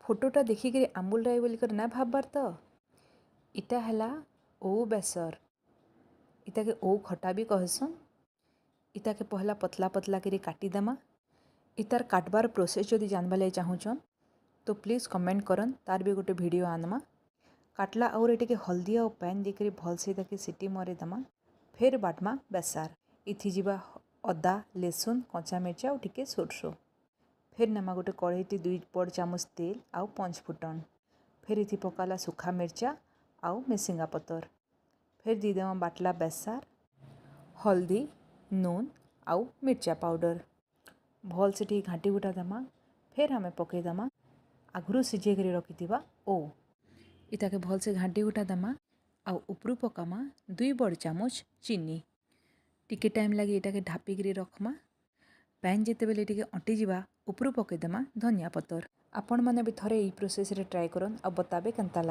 फोटोटा देखिक आंबुल राई बोलिकर ना भाबार तो इटा हला ओऊ बेसर इताके ओऊ खटा भी कहसन। इताके पहला पतला पतला करी काटिदेमा। इतार काटबार प्रोसेस जदि जानवा लगे चाहूचन तो प्लीज़ कमेंट करन, तार भी गोटे वीडियो आनमा। काटला और ये हल्दी और पैन देकर भलसे ताकि सीटी मरे दमा। फिर बाटमा बेसार इथि जीवा अदा लेसुन कच्चा मिर्चा और टिके सोरसो। फिर नमा गोटे कढ़ईटी 2 बड़ चामच तेल आउ 5 फुटन। फिर इथि पकाला सुखा मिर्चा आउ मिसिंगा पतर। फिर दीदेमा बाटला बेसार हल्दी नून आउ मिर्चा पाउडर भल से टी घाटी गुटा दमा। फिर हमें पकईदमा आगु सिझे कर रखि ओ इताके भल से घाटी गुटा दमा। आउ उपरू पकामा 2 बड़ चामच चीनी। टिके टाइम लगी इटाके ढापिकी रखमा। पैन जिते बेले टिके अंटी जिबा उपरू पकईदमा धनिया पतर। आपण माने भी थरे ई प्रोसेस रे ट्राई करन आ बताबे केनता